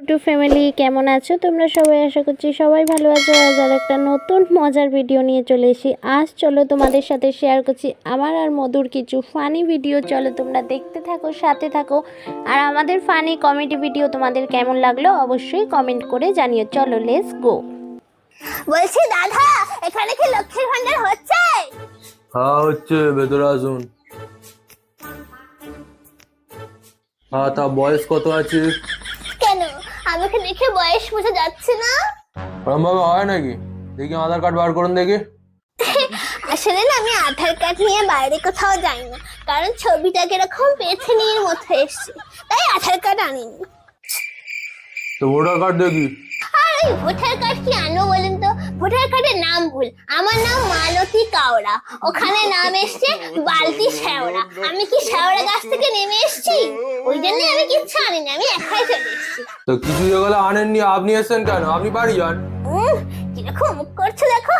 Two family কেমন আছো তোমরা সবাই? আশা করছি সবাই ভালো আছো। আজ আর একটা নতুন মজার ভিডিও নিয়ে চলে এসেছি। আজ চলো তোমাদের সাথে শেয়ার করছি আমার আর মধুর কিছু ফানি ভিডিও। চলো তোমরা দেখতে থাকো, সাথে থাকো। আর আমাদের ফানি কমেডি ভিডিও তোমাদের কেমন লাগলো অবশ্যই কমেন্ট করে জানিও। চলো লেটস গো। বলছি দাদা, এখানে কি লক্ষ্মীর ভান্ডার হচ্ছে? হ্যাঁ হচ্ছে, ভেতরে আসুন। হ্যাঁ, তা বয়স কত আছে? কেন, আমাকে দেখে বয়স বোঝা যাচ্ছে না? ওরমভাবে হয় নাকি? দেখি আধার কার্ড বার করুন দেখি। আসলে না, আমি আধার কার্ড নিয়ে বাইরে কোথাও যাই না, কারণ ছবিটা কিরকম পেছনের মতো এসছে, তাই আধার কার্ড আনিনি। তো ভোটার কার্ড দেখি। আর ওই ভোটার কার্ড কি আনবো বলেন তো? ভোটার কার্ডের নাম ভুল। আমার নাম মালতী কাওড়া, ওখানে নাম এসছে বালতি শেওড়া। আমি কি শেওড়া গাছ থেকে নেমে এসেছি? ওই জন্য আমি কিচ্ছু আনিনি, আমি একাই চলে এসেছি। তো কিছু যেগুলো আনেননি, আপনি এসছেন কেন? আপনি বাড়ি যান। কিরকম মুখ করছে দেখো।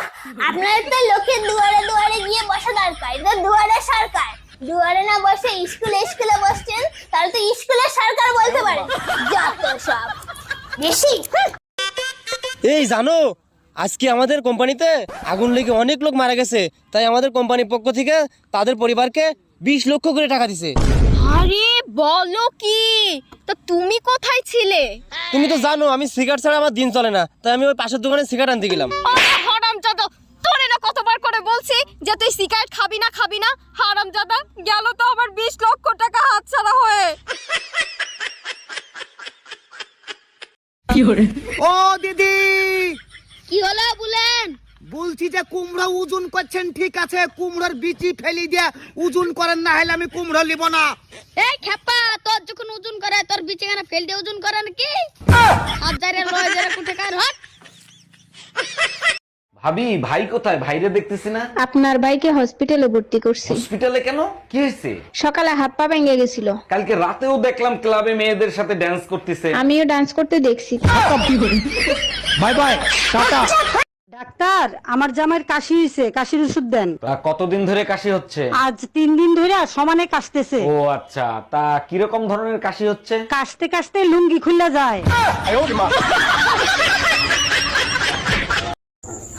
আপনার তো লোকের দুয়ারে দুয়ারে গিয়ে বসা দরকার, এটা দুয়ারে সরকার। দুয়ারে না বসে স্কুলে বসছেন, তাহলে তো স্কুলের সরকার বলতে পারে। যত সব বেশি। এই জানো, আজকে আমাদের কোম্পানিতে আগুন লেগে অনেক লোক মারা গেছে, তাই আমাদের কোম্পানির পক্ষ থেকে তাদের পরিবারকে 20 লক্ষ করে টাকা দিছে। আরে বলো কি? তো তুমি কোথায় ছিলে? তুমি তো জানো আমি সিগারেট ছাড়া আমার দিন চলে না, তাই আমি ওই পাশের দোকানে সিগারেট আনতে গেলাম। আরে হারামজাদা, তোরে না কতবার করে বলছি যে তুই সিগারেট খাবি না। হারামজাদা, গেল তো আমার 20 লক্ষ টাকা হাতছাড়া হয়ে। ও দিদি, কি হলো বলেন? বলছি যে কুমড়ো ওজন করছেন, ঠিক আছে, কুমড়োর বিচি ফেলি দিয়ে ওজন করেন, না হলে আমি কুমড়ো নিব না। এই খেপা, তোর যখন ওজন করে তোর বিচেখানা ফেল দিয়ে ওজন করে নাকি? হাজারের লয় যারা কুটে কার হট। ভাবি, ভাই কোথায়? ভাইরে দেখতেছি না। আপনার ভাইকে হসপিটালে ভর্তি করছি। হসপিটালে কেন? কি হয়েছে? সকালে হাত পা ভেঙে গেছিল। কালকে রাতেও দেখলাম ক্লাবে মেয়েদের সাথে ড্যান্স করতেছে। আমিও ডান্স করতে দেখছি। By bye, tata. ডাক্তার, আমার জামাইয়ের কাশি হইছে, কাশির ওষুধ দেন। তা কতদিন ধরে কাশি হচ্ছে? আজ 3 দিন ধরে সমানে কাশতেছে। ও আচ্ছা, তা কিরকম ধরনের কাশি হচ্ছে? কাশতে কাশতে লুঙ্গি খুলে যায়।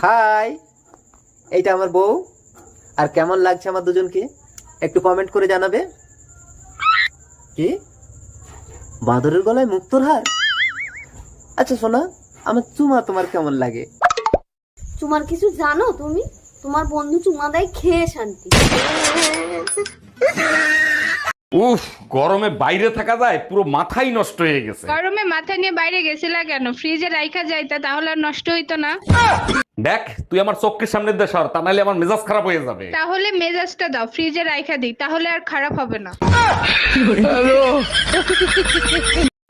হাই, এইটা আমার বউ। আর কেমন লাগছে আমার দুজনকে একটু কমেন্ট করে জানাবে। কি বাঁদরের গলায় মুক্তোর হার? আচ্ছা শোনা, আমার চুমা তোমার কেমন লাগে? তোমার কিছু জানো তুমি? তোমার বন্ধু চুমা দেয় খেয়ে শান্তি। উফ, গরমে বাইরে থাকা যায়, পুরো মাথাই নষ্ট হয়ে গেছে। গরমে মাথা নিয়ে বাইরে গেছিলা কেন? ফ্রিজে রাইখা যাইতা, তাহলে আর নষ্ট হইতো না। দেখ, তুই আমার চোখের সামনে দিয়ে সর, তা নাহলে আমার মেজাজ খারাপ হয়ে যাবে। তাহলে মেজাজটা দাও, ফ্রিজে রাইখা দিই, তাহলে আর খারাপ হবে না।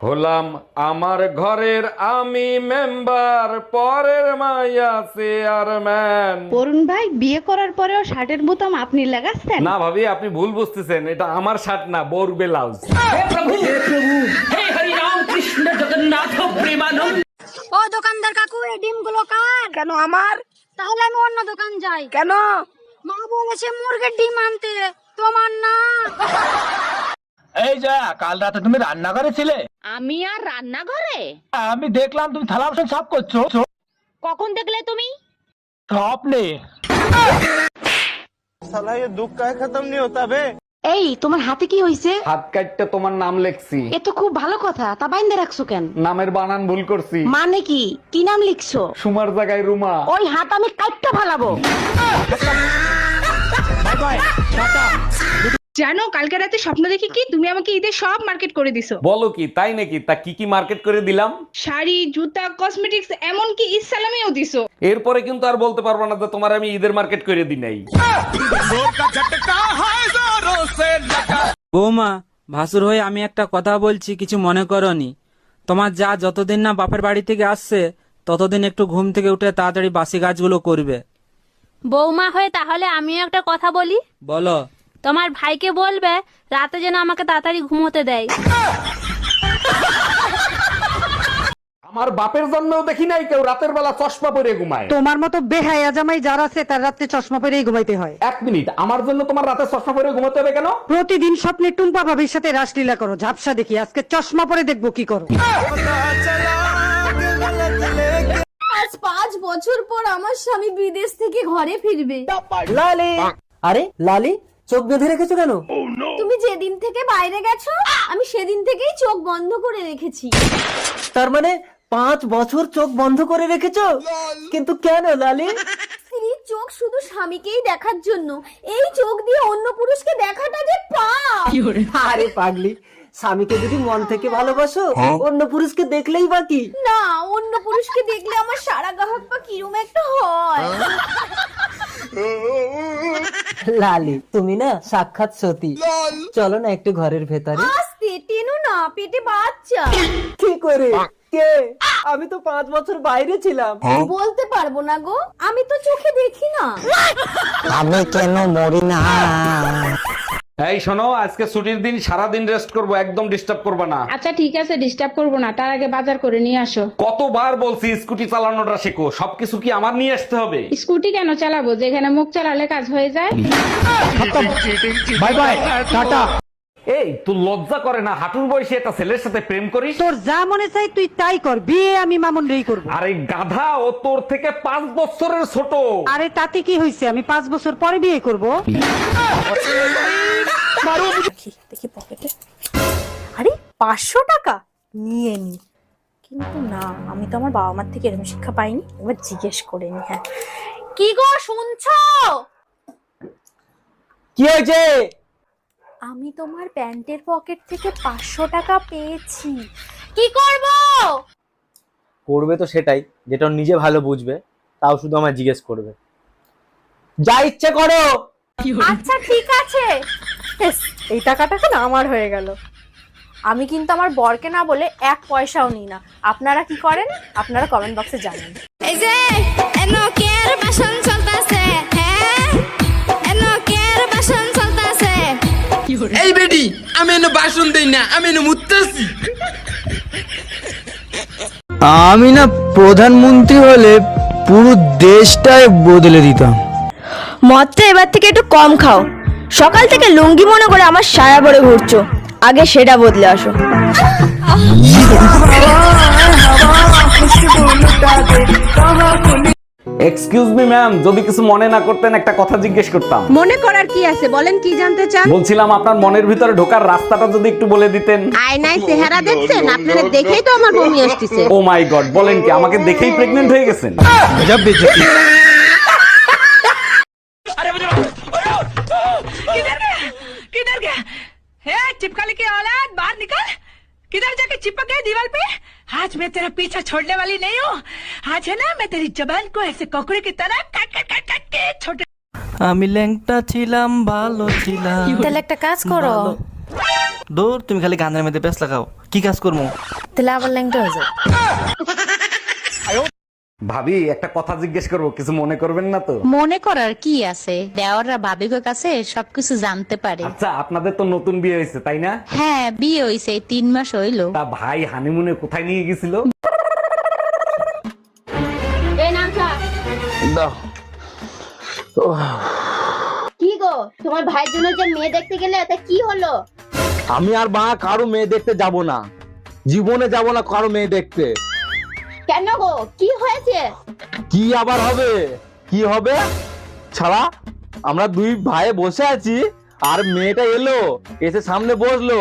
হলাম আমার ঘরের আমি মেম্বার, পরের মাইয়া চেয়ারম্যান। অরুণ ভাই, বিয়ে করার পরেও শার্টের বোতাম আপনি লাগাচ্ছেন? না ভাবি, আপনি ভুল বুঝতেছেন, এটা আমার শার্ট না, বউর ব্লাউজ। ও দোকানদার কাকু, এই ডিমগুলো কার? কেন আমার? তাহলে আমি অন্য দোকান যাই। কেন? মা বলেছে মুরগির ডিম আনতে, তোমার না। এই যা, কাল রাতে তুমি রান্নাঘরে ছিলে? আমি আর রান্নাঘরে? আমি দেখলাম তুমি থালা বাসন সাফ করছো। কখন দেখলে তুমি? স্বপ্নে। এই, তোমার হাতে কি হইছে? হাত কাটতে তোমার নাম লেখছি। এ তো খুব ভালো কথা, তা বাইন্দে রাখছো কেন? নামের বানান ভুল করছি। মানে কি? কি নাম লিখছো? সুমার জায়গায় রুমা। ওই হাত আমি কাটতে ফালাবো। জানো, কালকে রাতে স্বপ্ন দেখি কি তুমি আমাকে ঈদের সব মার্কেট করে দিছো। বলো কি, তাই নাকি? তা কি কি মার্কেট করে দিলাম? শাড়ি, জুতা, কসমেটিক্স, এমনকি ইসলামিও দিছো। এরপরে কিন্তু আর বলতে পারবো না যে তোমার আমি ঈদের মার্কেট করে দিই নাই। বৌমা, ভাসুর হয়ে আমি একটা কথা বলছি, কিছু মনে করনি। তোমার যা যতদিন না বাপের বাড়ি থেকে আসছে, ততদিন একটু ঘুম থেকে উঠে তাড়াতাড়ি বাসি কাজগুলো করবে। বৌমা হয়ে তাহলে আমিও একটা কথা বলি। বলো। তোমার ভাইকে বলবে রাতে যেন আমাকে তাড়াতাড়ি ঘুমোতে দেয়। আমার বাপের জন্মেও দেখি নাই কেউ রাতের বেলা চশমা পরে ঘুমায়। তোমার মতো বেহায়া জামাই যার আছে, তার রাতে চশমা পরেই ঘুমাইতে হয়। 1 মিনিট, আমার জন্য তোমার রাতে চশমা পরে ঘুমাতে হবে কেন? প্রতিদিন স্বপ্নে টুম্পা ভাবির সাথে রাসলীলা করো, ঝাপসা দেখি, আজকে চশমা পরে দেখবো কি করো। বছর পর আমার স্বামী বিদেশ থেকে ঘরে ফিরবে। লালি, আরে লালি চোখ বেঁধে রেখেছো কেন? তুমি যেদিন থেকে বাইরে গেছো আমি সেদিন থেকেই চোখ বন্ধ করে রেখেছি। তার মানে 5 বছর চোখ বন্ধ করে রেখেছো? কিন্তু কেন লালি? স্ত্রীর চোখ শুধু স্বামীকেই দেখার জন্য, এই চোখ দিয়ে অন্য পুরুষকে দেখাটা যে পাপ। আরে পাগলি, স্বামীকে যদি মন থেকে ভালোবাসো অন্য পুরুষকে দেখলেই বাকি। না, অন্য পুরুষকে দেখলে আমার সারা গাহক পা কিরম একটা হয়। লালি তুমি না সাক্ষাৎ সতী। চলো না একটু ঘরের ভেতরে। আস্তে টেনো না, পেটে বাচ্চা। কি করে? কে? আমি তো 5 বছর বাইরে ছিলাম। বলতে পারবো না গো, আমি তো চোখে দেখি না। আমি কেন মরি না? এই শোনো, আজকে ছুটির দিন, সারা দিন রেস্ট করব, একদম ডিস্টার্ব করবে না। আচ্ছা ঠিক আছে, ডিস্টার্ব করবো না, তার আগে বাজার করে নিয়ে আসো। কতবার বলছি স্কুটি চালানোটা শেখো, সবকিছু কি আমার নিয়ে আসতে হবে? স্কুটি কেন চালাবো, যেখানে মুখ চালালে কাজ হয়ে যায়। By bye, tata. এই তুই লজ্জা করে না হাঁটুর বয়সে একটা ছেলের সাথে প্রেম করিস? তোর যা মনে চাই তুই তাই কর, বিয়ে আমি মামুন রেই করবো। আরে গাধা, ও তোর থেকে 5 বছরের ছোট। আরে তাতে কি হয়েছে, আমি 5 বছর পরে বিয়ে করব। দেখি পকেটে, আরে 500 টাকা নিয়ে নি। কিন্তু না, আমি তো আমার বাবা মার থেকে এরকম শিক্ষা পাইনি, এবার জিজ্ঞেস করে নি। হ্যাঁ, কি গো শুনছো? কি হয়েছে? আমি তোমার প্যান্টের পকেট থেকে 500 টাকা পেয়েছি, কি করব? করবে তো সেটাই যেটা ওর নিজে ভালো বুঝবে, তাও শুধু আমায় জিজ্ঞেস করবে। যা ইচ্ছে করো। আচ্ছা ঠিক আছে, এই টাকাটা না আমার হয়ে গেল। আমি কিন্তু আমার বরকে না বলে 1 পয়সাও নিই না। আপনারা কি করেন আপনারা কমেন্ট বক্সে জানান। এই যে এনকের বাসন চলতেছে, হ্যাঁ এনকের বাসন চলতেছে। এই বেডি, আমি এনে বাসন দেই না, আমি এনে মুততেছি। আমি না প্রধানমন্ত্রী হলে পুরো দেশটাই বদলে দিতাম। মদটা এবার থেকে একটু কম খাও, সকাল থেকে লুঙ্গি মনে করে আমার সায়া পরে ঘুরছো, আগে সেটা বদলে আসো। এক্সকিউজ মি ম্যাম, যদি কিছু মনে না করতেন একটা কথা জিজ্ঞেস করতাম। মনে করার কি আছে, বলেন কি জানতে চান? বলছিলাম আপনার মনের ভিতরে ঢোকার রাস্তাটা যদি একটু বলে দিতেন। আয়নায় চেহারা দেখছেন, আপনারা দেখেই তো আমার বমি আসতেছে। ও মাই গড, বলেন কি আমাকে দেখেই প্রেগন্যান্ট হয়ে গেছেন? किधर गया है चिपकली की औलाद, बाहर निकल। किधर जाके चिपक गए दीवार पे? आज मैं तेरा पीछा छोड़ने वाली नहीं हूँ। आज है ना, मैं तेरी जबान को ऐसे कोकड़ी की तरह काट काट काट काट के छोटे। আমি ল্যাংটা ছিলাম, ভালো ছিলাম। তাহলে একটা কাজ করো, দূর, তুমি খালি গানের মধ্যে ব্যস্ত লাগাও। কি কাজ করবো? তাহলে আবার ল্যাংটা হয়ে যাও। ভাবি একটা কথা জিজ্ঞেস করবো, কিছু মনে করবেন না তো? মনে করার কি আছে, দেওয়াররা ভাবির কাছে সবকিছু জানতে পারে। আচ্ছা, আপনাদের তো নতুন বিয়ে হয়েছে তাই না? হ্যাঁ, বিয়ে হইছে 3 মাস হইলো। তা ভাই হানিমুনে কোথায় নিয়ে গেছিল? কি গো, তোমার ভাইয়ের জন্য যে মেয়ে দেখতে গেলে তা কি হলো? আমি আর মা কারো মেয়ে দেখতে যাব না, জীবনে যাব না কারো মেয়ে দেখতে। কেন গো, কি হয়েছে? কি আবার হবে? কি হবে ছাড়া, আমরা 2 ভাই বসে আছি আর মেয়েটা এলো, এসে সামনে বসলো,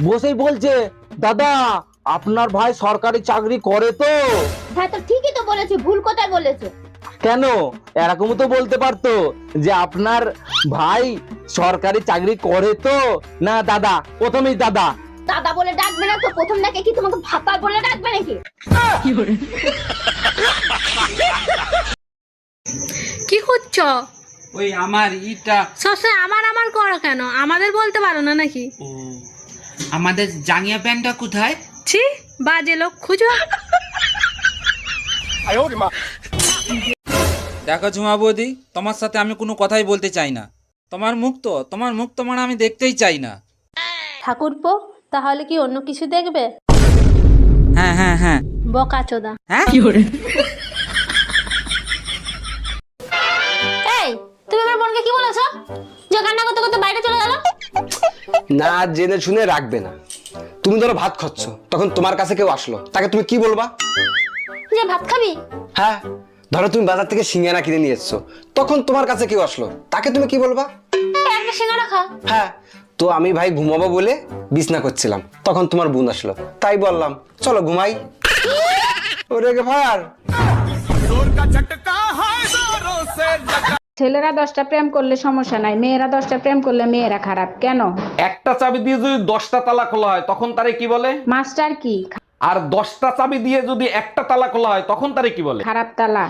বসেই বলছে দাদা আপনার ভাই সরকারি চাকরি করে তো। হ্যাঁ তো ঠিকই তো বলেছে, ভুল কোথায় বলেছে? কেন, এরকমও তো বলতে পারতো যে আপনার ভাই সরকারি চাকরি করে তো। না দাদা, প্রথমেই দাদা। দাদা বলে ডাকবে না তো, প্রথম নাকি কি তোমাকে ভাতা বলে ডাকবে নাকি? কি করছো? ওই আমার ইটা, সবসময় আমার আমার করো কেন? আমাদের বলতে পারো না নাকি? আমাদের জাঙ্গিয়া প্যান্টটা কোথায়? ছি, বাজে লোক খুঁজো। দেখো ঝুমা বৌদি, তোমার সাথে আমি কোনো কথাই বলতে চাই না। তোমার মুখ তো মানে আমি দেখতেই চাই না। ঠাকুরপো, তাহলে কি অন্য কিছু দেখবে? হ্যাঁ হ্যাঁ হ্যাঁ। বকাচোদা। হ্যাঁ, এই, তুমি আমার বোনকে কি বলেছো যে কান্না করতে করতে বাইরে চলে গেল? না জেনে শুনে রাখবে না। তুমি ধরো ভাত খাচ্ছ, তখন তোমার কাছে কেউ আসলো, তাকে তুমি কি বলবা? যে ভাত খাবি? হ্যাঁ, ধরো তুমি বাজার থেকে সিঙ্গারা কিনে নিয়ে এসছো, তখন তোমার কাছে কেউ আসলো, তাকে তুমি কি বলবা? একটা সিঙ্গারা খা। হ্যাঁ, তো আমি ভাই ঘুমাবো বলে বিছনা করছিলাম, তখন তোমার বোন আসলো, তাই বললাম চলো ঘুমাই। ওরে ভার ছেলেরা 10টা প্রেম করলে সমস্যা নাই, মেয়েরা 10টা প্রেম করলে মেয়েরা খারাপ কেন? একটা চাবি দিয়ে যদি 10টা তালা খোলা হয় তখন তারে কি বলে? মাস্টার কি? আর 10টা চাবি দিয়ে যদি একটা তালা খোলা হয় তখন তারে কি বলে? খারাপ তালা।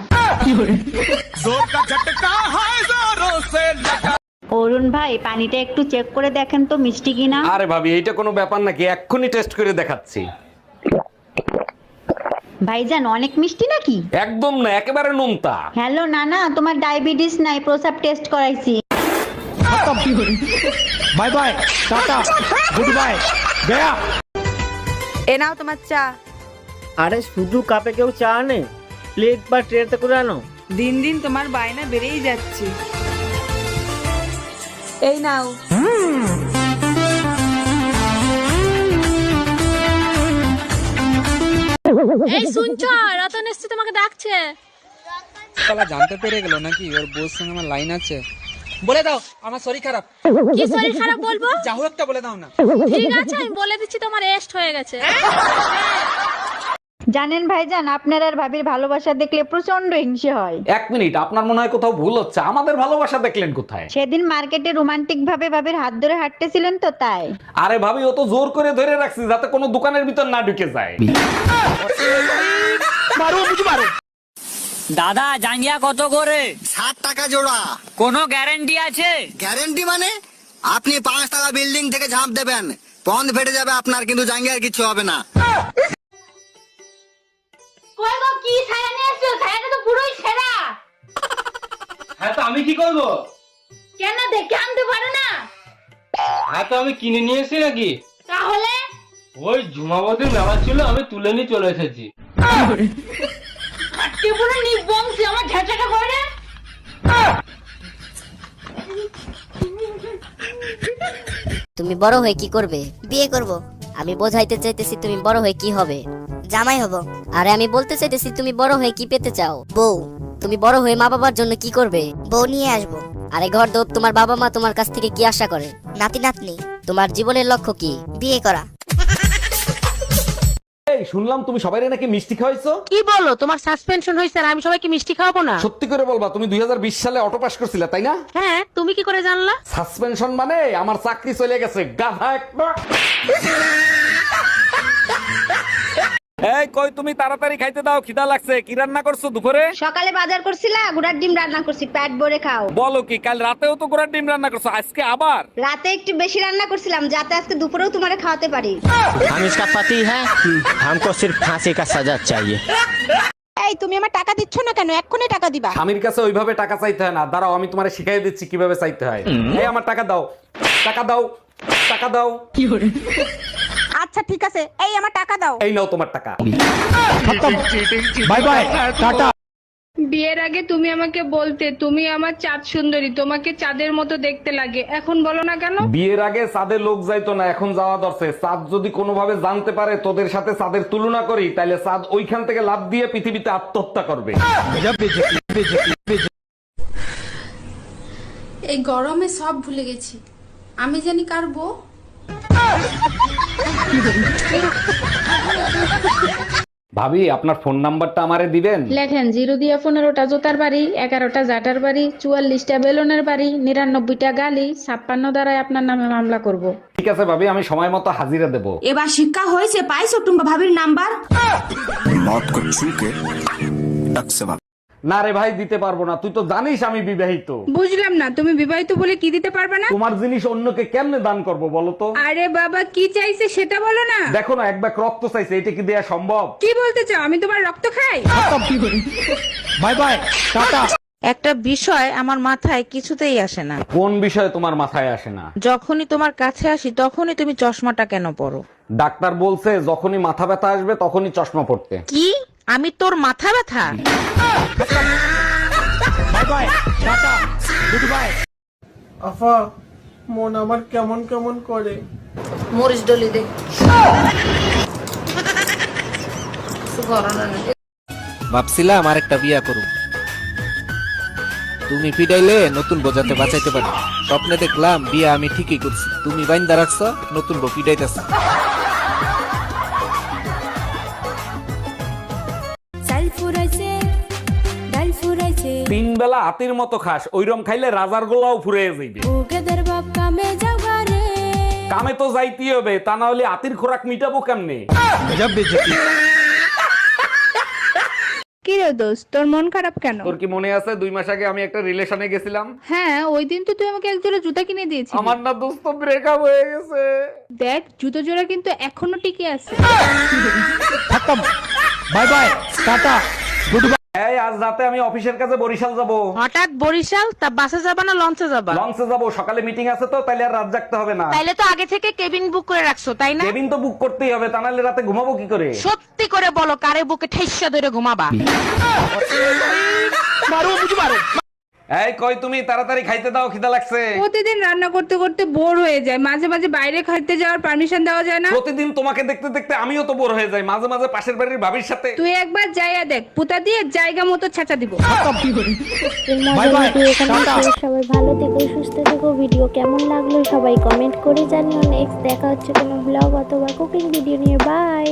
অরুণ ভাই, পানিটা একটু চেক করে দেখেন তো মিষ্টি কিনা। আরে ভাবি, এইটা কোনো ব্যাপার নাকি? এক্ষুনি টেস্ট করে দেখাচ্ছি। ভাইজান অনেক মিষ্টি নাকি? একদম না, একেবারে নোনতা। হ্যালো নানা, তোমার ডায়াবেটিস নাই, প্রসাব টেস্ট করাইছি। Bye bye, tata, good bye, গয়া। এ নাও তোমার চা। আরে শুধু কাপে কেউ চা আনে? প্লেট বা ট্রেতে করে আনো। दिन दिन तुम्हार बायना बेড়েই যাচ্ছে। এই নাও। এই শুনছো, রতন এসছে, তোমাকে ডাকছে। শালা জানতে পেরে গেল নাকি ওর বউর সঙ্গে আমার লাইন আছে? বলে দাও আমার শরীর খারাপ। কি শরীর খারাপ বলবো? যাও একটা বলে দাও না। ঠিক আছে, আমি বলে দিচ্ছি তোমার রেস্ট হয়ে গেছে। জানেন ভাইজান, আপনার আর ভাবির ভালোবাসা দেখলে প্রচন্ড হিংসে হয়। 1 মিনিট, আপনার মনে হয় কোথাও ভুল হচ্ছে। আমাদের ভালোবাসা দেখলেন কোথায়? সেদিন মার্কেটে রোমান্টিক ভাবে ভাবির হাত ধরে হাঁটতেছিলেন তো, তাই। আরে ভাবি, ও তো জোর করে ধরে রাখছি যাতে কোনো দোকানের ভিতর না ঢুকে যায়। দাদা জাঙ্গিয়া কত করে? 60 টাকা জোড়া। কোনো গ্যারান্টি আছে? গ্যারেন্টি মানে? আপনি 5 টাকা বিল্ডিং থেকে ঝাঁপ দেবেন, পন্দ ফেটে যাবে আপনার, কিন্তু জাঙ্গিয়ার কিছু হবে না। কই গো, কি ছায়া নিয়ে এসছো? ছায়াটা তো পুরোই ছেঁড়া। হ্যাঁ, তো আমি কি করব? কেন দেখে আনতে পারো না? হ্যাঁ, তো আমি কিনে নিয়ে এসেছি নাকি? তাহলে ওই ঝুমাবতীর মেলা ছিল, আমি তুলে নিয়ে চলে এসেছি। আজকে পুরো নিবংশী আমার ঝাঁচাটা করে। তুমি বড় হয়ে কি করবে? বিয়ে করব। আমি বোঝাইতে চাইতেছি তুমি বড় হয়ে কি হবে? জামাই হব। আরে আমি বলতে চাইতেছি তুমি বড় হয়ে কি পেতে চাও? বউ। তুমি বড় হয়ে মা বাবার জন্য কি করবে? বউ নিয়ে আসবো। আরে ঘর দোপ, তোমার বাবা মা তোমার কাছ থেকে কি আশা করে? নাতি নাতনি। তোমার জীবনের লক্ষ্য কি? বিয়ে করা। এই শুনলাম তুমি সবাইরে নাকি মিষ্টি খাওয়াইছো। কি বলো, তোমার সাসপেনশন হয়েছে আর আমি সবাইকে মিষ্টি খাওয়াবো না? সত্যি করে বলবা, তুমি 2020 সালে অটো পাস করছিলে তাই না? হ্যাঁ, তুমি কি করে জানলা? সাসপেনশন মানে আমার চাকরি চলে গেছে, গাধা একটা। এই কই, তুমি তাড়াতাড়ি খাইতে দাও, খিদা লাগছে। কি রান্না করছো দুপুরে? সকালে বাজার করছিলা, গুড়ার ডিম রান্না করছি, পেট ভরে খাও। বলো কি, কাল রাতেও তো গোড়ার ডিম রান্না করছো, আজকে আবার? রাতে একটু বেশি রান্না করছিলাম যাতে আজকে দুপুরেও তোমারে খাওয়াতে পারি। हम इसका पति है, हमको सिर्फ फांसी का सजा चाहिए। এই তুমি আমার টাকা দিচ্ছ না কেন? এক্ষুনি টাকা দিবা। স্বামীর কাছে ওইভাবে টাকা চাইতে হয় না, দাঁড়াও আমি তোমারে শিখাই দিচ্ছি কিভাবে চাইতে হয়। এই আমার টাকা দাও, টাকা দাও, টাকা দাও। আচ্ছা ঠিক আছে, এই আমার টাকা দাও। এই নাও তোমার টাকা। By bye, tata. বিয়ের আগে তুমি আমাকে বলতে তুমি আমার চাঁদ সুন্দরী, তোমাকে চাঁদের মতো দেখতে লাগে, এখন বলো না কেন? বিয়ের আগে চাঁদে লোক যাইতো না, এখন যাওয়া দরছে। চাঁদ যদি কোনোভাবে জানতে পারে তোদের সাথে চাঁদের তুলনা করি, তাহলে চাঁদ ওইখান থেকে লাফ দিয়ে পৃথিবীতে আত্মহত্যা করবে। এই গরমে সব ভুলে গেছি, আমি জানি কার বউ। ভাবি, আপনার ফোন নাম্বারটা আমারে দিবেন? লেখেন 0 দিয়ে 15টা জোতার বাড়ি, 11টা জাটার বাড়ি, 44টা বেলুনের বাড়ি, 99টা গালি, 56 দ্বারাই আপনার নামে মামলা করব। ঠিক আছে ভাবি, আমি সময় মতো হাজিরা দেব। এবার শিক্ষা হয়েছে, পাইছো টুম্পা ভাবির নাম্বার? না রে ভাই, দিতে পারবো না। তুই তো জানিস আমি বিবাহিত। বুঝলাম না, তুমি বিবাহিত বলে কি দিতে পারবে না? তোমার জিনিস অন্যকে কেমনে দান করব বলো তো? আরে বাবা, কি চাইছে সেটা বলো না। দেখো না, এক ব্যাগ রক্ত চাইছে, এটা কি দেয়া সম্ভব? কি বলতে চাও, আমি তোমার রক্ত খাই? By bye, tata. একটা বিষয় আমার মাথায় কিছুতেই আসে না। কোন বিষয় তোমার মাথায় আসে না? যখনই তোমার কাছে আসি তখনই তুমি চশমাটা কেন পরো? ডাক্তার বলছে যখনই মাথা ব্যথা আসবে তখনই চশমা পড়তে। কি? আমি তোর মাথা ব্যথা? By bye, tata, good by. আফা, মন আমার কেমন কেমন করে। মরিচ ডলি দে। ভাবছিলাম আর একটা বিয়া করুম, তুমি পিটাইলে নতুন বোঝাতে বাঁচাইতে পারি। স্বপ্নে দেখলাম বিয়ে আমি ঠিকই করছি, তুমি বাইন্দা রাখছো, নতুন বউ পিটাইতেছ। তিন বেলা হাতির মতো খাস, ওইরকম খাইলে রাজার গোলাও ফুরে যাইবে। কামে তো যাইতেই হবে, তা না হলে হাতির খোরাক মিটাবো কেমনে? কি রে দোস্ত, তোর মন খারাপ কেন? তোর কি মনে আছে 2 মাস আগে আমি একটা রিলেশনে গেছিলাম? হ্যাঁ, ওই দিন তো তুই আমাকে এক জোড়া জুতা কিনে দিয়েছিস। আমার না দোস্ত ব্রেকআপ হয়ে গেছে। দেখ, জুতো জোড়া কিন্তু এখনো টিকে আছে। By bye, tata, good by. এই আজ রাতে আমি অফিসের কাছে বরিশাল যাব। হঠাৎ বরিশাল? তা বাসে যাবা না লঞ্চে যাবা? লঞ্চে যাব, সকালে মিটিং আছে তো, তাইলে আর রাত জাগতে হবে না। তাইলে তো আগে থেকে কেবিন বুক করে রাখছো, তাই না? কেবিন তো বুক করতেই হবে, তা নাহলে রাতে ঘুমাবো কি করে? সত্যি করে বলো, কারে বুকে ঠেসা ধরে ঘুমাবা? এই কই তুমি, তাড়াতাড়ি খাইতে দাও, খিদা লাগছে। প্রতিদিন রান্না করতে করতে বোর হয়ে যায়, মাঝে মাঝে বাইরে খাইতে যাওয়ার পারমিশন দেওয়া যায় না? প্রতিদিন তোমাকে দেখতে দেখতে আমিও তো বোর হয়ে যাই, মাঝে মাঝে পাশের বাড়ির ভাবির সাথে। তুই একবার যাইয়া দেখ, পুতা দিয়ে জায়গা মতো ছেঁচা দিব। সবাই ভালো থেকো, সুস্থ থেকো। ভিডিও কেমন লাগলো সবাই কমেন্ট করে জানিও। নেক্সট দেখা হচ্ছে কোনো ব্লগ অথবা কুকিং ভিডিও নিয়ে। বাই।